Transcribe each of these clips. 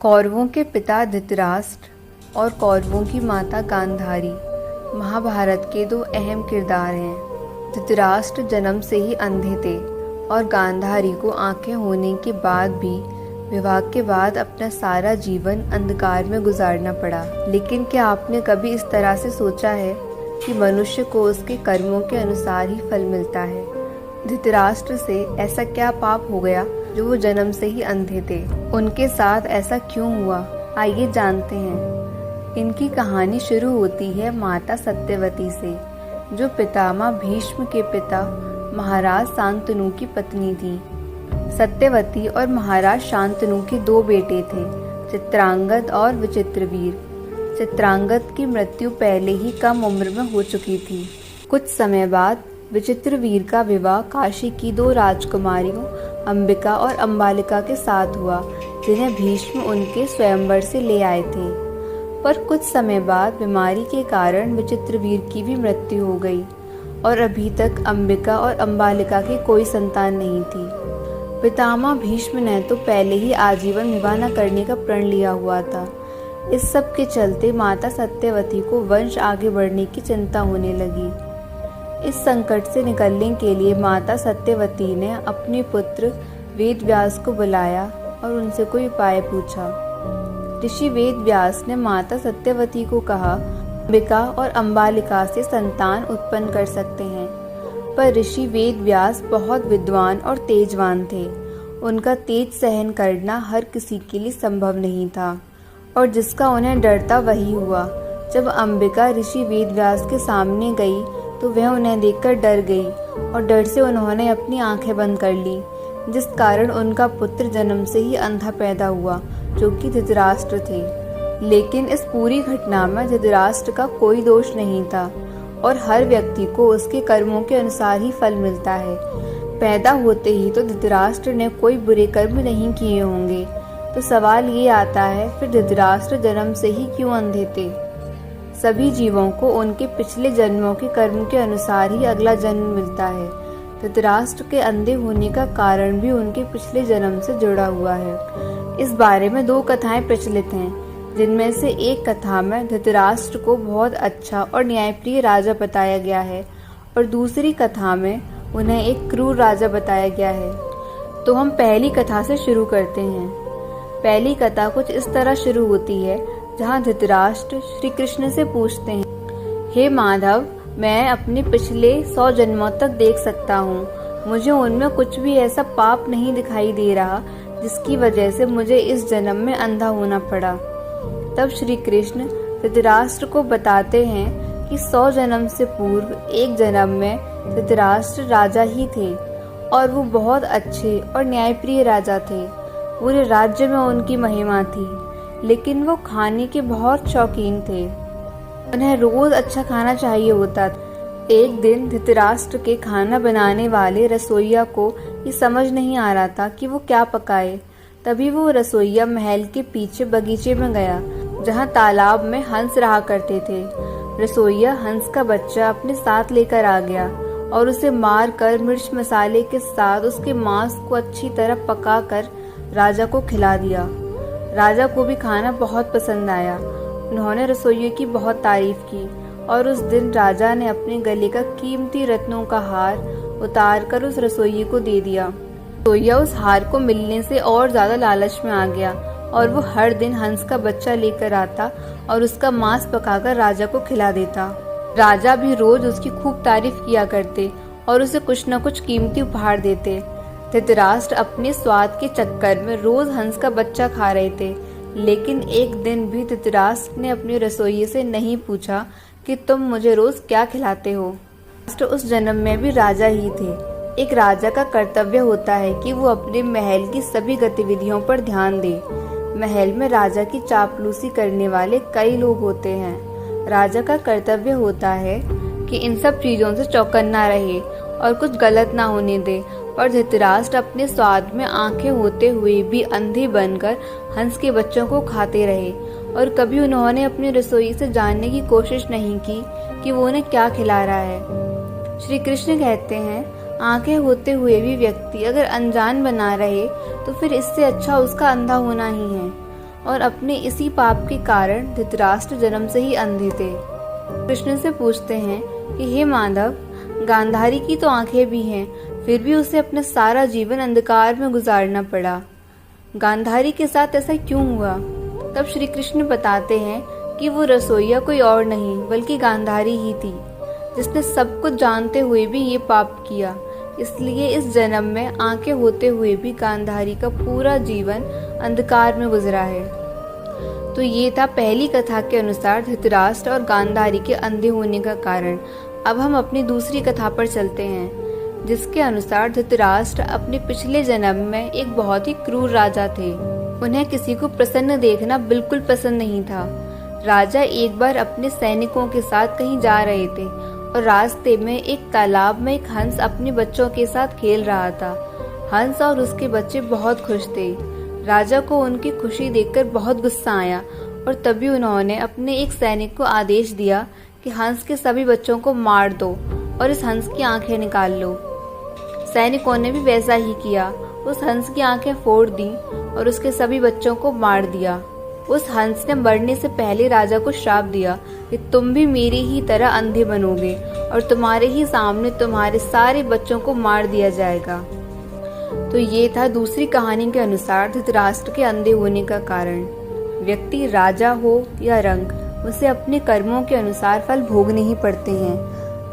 कौरवों के पिता धृतराष्ट्र और कौरवों की माता गांधारी महाभारत के दो अहम किरदार हैं। धृतराष्ट्र जन्म से ही अंधे थे और गांधारी को आंखें होने के बाद भी विवाह के बाद अपना सारा जीवन अंधकार में गुजारना पड़ा। लेकिन क्या आपने कभी इस तरह से सोचा है कि मनुष्य को उसके कर्मों के अनुसार ही फल मिलता है? धृतराष्ट्र से ऐसा क्या पाप हो गया जो वो जन्म से ही अंधे थे? उनके साथ ऐसा क्यों हुआ? आइए जानते हैं। इनकी कहानी शुरू होती है माता सत्यवती से, जो पितामह भीष्म के पिता महाराज शांतनु की पत्नी थी। सत्यवती और महाराज शांतनु के दो बेटे थे, चित्रांगद और विचित्रवीर। चित्रांगद की मृत्यु पहले ही कम उम्र में हो चुकी थी। कुछ समय बाद विचित्रवीर का विवाह काशी की दो राजकुमारियों अंबिका और अम्बालिका के साथ हुआ, जिन्हें भीष्म उनके स्वयंवर से ले आए थे। पर कुछ समय बाद बीमारी के कारण विचित्रवीर की भी मृत्यु हो गई और अभी तक अंबिका और अम्बालिका की कोई संतान नहीं थी। पितामह भीष्म ने तो पहले ही आजीवन विवाह न करने का प्रण लिया हुआ था। इस सब के चलते माता सत्यवती को वंश आगे बढ़ने की चिंता होने लगी। इस संकट से निकलने के लिए माता सत्यवती ने अपने पुत्र वेदव्यास को बुलाया और उनसे कोई उपाय पूछा। ऋषि वेदव्यास ने माता सत्यवती को कहा, अंबिका और अम्बालिका से संतान उत्पन्न कर सकते हैं। पर ऋषि वेदव्यास बहुत विद्वान और तेजवान थे। उनका तेज सहन करना हर किसी के लिए संभव नहीं था और जिसका उन्हें डर था वही हुआ। जब अंबिका ऋषि वेदव्यास के सामने गई तो वह उन्हें देखकर डर गई और डर से उन्होंने अपनी आंखें बंद कर ली, जिस कारण उनका पुत्र जन्म से ही अंधा पैदा हुआ, जो कि धृतराष्ट्र थे। लेकिन इस पूरी घटना में धृतराष्ट्र का कोई दोष नहीं था और हर व्यक्ति को उसके कर्मों के अनुसार ही फल मिलता है। पैदा होते ही तो धृतराष्ट्र ने कोई बुरे कर्म नहीं किए होंगे, तो सवाल ये आता है, फिर धृतराष्ट्र जन्म से ही क्यों अंधे थे? सभी जीवों को उनके पिछले जन्मों के कर्म के अनुसार ही अगला जन्म मिलता है। धृतराष्ट्र के अंधे होने का कारण भी उनके पिछले जन्म से जुड़ा हुआ है। इस बारे में दो कथाएं प्रचलित हैं, जिनमें से एक कथा में धृतराष्ट्र को बहुत अच्छा और न्यायप्रिय राजा बताया गया है और दूसरी कथा में उन्हें एक क्रूर राजा बताया गया है। तो हम पहली कथा से शुरू करते हैं। पहली कथा कुछ इस तरह शुरू होती है, जहाँ धृतराष्ट्र श्री कृष्ण से पूछते हैं, हे माधव, मैं अपने पिछले 100 जन्मों तक देख सकता हूँ। मुझे उनमें कुछ भी ऐसा पाप नहीं दिखाई दे रहा जिसकी वजह से मुझे इस जन्म में अंधा होना पड़ा। तब श्री कृष्ण धृतराष्ट्र को बताते हैं कि 100 जन्म से पूर्व एक जन्म में धृतराष्ट्र राजा ही थे और वो बहुत अच्छे और न्यायप्रिय राजा थे। पूरे राज्य में उनकी महिमा थी, लेकिन वो खाने के बहुत शौकीन थे। उन्हें रोज अच्छा खाना चाहिए होता था। एक दिन धृतराष्ट्र के खाना बनाने वाले रसोइया को ये समझ नहीं आ रहा था कि वो क्या पकाए। तभी वो रसोइया महल के पीछे बगीचे में गया, जहाँ तालाब में हंस रहा करते थे। रसोइया हंस का बच्चा अपने साथ लेकर आ गया और उसे मार कर मिर्च मसाले के साथ उसके मांस को अच्छी तरह पका कर राजा को खिला दिया। राजा को भी खाना बहुत पसंद आया। उन्होंने रसोइये की बहुत तारीफ की और उस दिन राजा ने अपने गले का कीमती रत्नों का हार उतार कर उस रसोइये को दे दिया। रसोइया उस हार को मिलने से और ज्यादा लालच में आ गया और वो हर दिन हंस का बच्चा लेकर आता और उसका मांस पकाकर राजा को खिला देता। राजा भी रोज उसकी खूब तारीफ किया करते और उसे कुछ न कुछ कीमती उपहार देते। धृतराष्ट्र अपने स्वाद के चक्कर में रोज हंस का बच्चा खा रहे थे, लेकिन एक दिन भी धृतराष्ट्र ने अपने रसोइये से नहीं पूछा कि तुम मुझे रोज क्या खिलाते हो। धृतराष्ट्र उस जन्म में भी राजा ही थे। एक राजा का कर्तव्य होता है कि वो अपने महल की सभी गतिविधियों पर ध्यान दे। महल में राजा की चापलूसी करने वाले कई लोग होते हैं। राजा का कर्तव्य होता है कि इन सब चीजों से चौकन्ना रहे और कुछ गलत ना होने दे। और धृतराष्ट्र अपने स्वाद में आंखें होते हुए भी अंधे बनकर हंस के बच्चों को खाते रहे और कभी उन्होंने अपनी रसोई से जानने की कोशिश नहीं की कि वो उन्हें क्या खिला रहा है। श्री कृष्ण कहते हैं, आंखें होते हुए भी व्यक्ति अगर अनजान बना रहे तो फिर इससे अच्छा उसका अंधा होना ही है। और अपने इसी पाप के कारण धृतराष्ट्र जन्म से ही अंधे थे। कृष्ण से पूछते हैं कि हे माधव, गांधारी की तो आंखें भी हैं, फिर भी उसे अपना सारा जीवन अंधकार में गुजारना पड़ा। गांधारी के साथ ऐसा क्यों हुआ? तब श्री कृष्ण बताते हैं कि वो रसोइया कोई और नहीं बल्कि गांधारी ही थी, जिसने सब कुछ जानते हुए भी ये पाप किया। इसलिए इस जन्म में आंखें होते हुए भी गांधारी का पूरा जीवन अंधकार में गुजरा है। तो ये था पहली कथा के अनुसार धृतराष्ट्र और गांधारी के अंधे होने का कारण। अब हम अपनी दूसरी कथा पर चलते हैं, जिसके अनुसार धृतराष्ट्र अपने पिछले जन्म में एक बहुत ही क्रूर राजा थे। उन्हें किसी को प्रसन्न देखना बिल्कुल पसंद नहीं था। राजा एक बार अपने सैनिकों के साथ कहीं जा रहे थे और रास्ते में एक तालाब में एक हंस अपने बच्चों के साथ खेल रहा था। हंस और उसके बच्चे बहुत खुश थे। राजा को उनकी खुशी देखकर बहुत गुस्सा आया और तभी उन्होंने अपने एक सैनिक को आदेश दिया कि हंस के सभी बच्चों को मार दो और इस हंस की आंखें निकाल लो। सैनिकों ने भी वैसा ही किया। उस हंस की आंखें फोड़ दी और उसके सभी बच्चों को मार दिया। उस हंस ने मरने से पहले राजा को श्राप दिया कि तुम भी मेरी ही तरह अंधे बनोगे और तुम्हारे ही सामने तुम्हारे सारे बच्चों को मार दिया जाएगा। तो ये था दूसरी कहानी के अनुसार धृतराष्ट्र के अंधे होने का कारण। व्यक्ति राजा हो या रंक, उसे अपने कर्मों के अनुसार फल भोगने ही पड़ते हैं।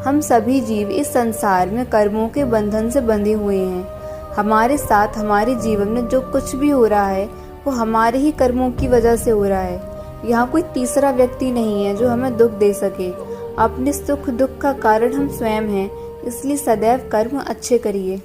हम सभी जीव इस संसार में कर्मों के बंधन से बंधे हुए हैं। हमारे साथ हमारे जीवन में जो कुछ भी हो रहा है वो हमारे ही कर्मों की वजह से हो रहा है। यहाँ कोई तीसरा व्यक्ति नहीं है जो हमें दुख दे सके। अपने सुख दुख का कारण हम स्वयं हैं, इसलिए सदैव कर्म अच्छे करिए।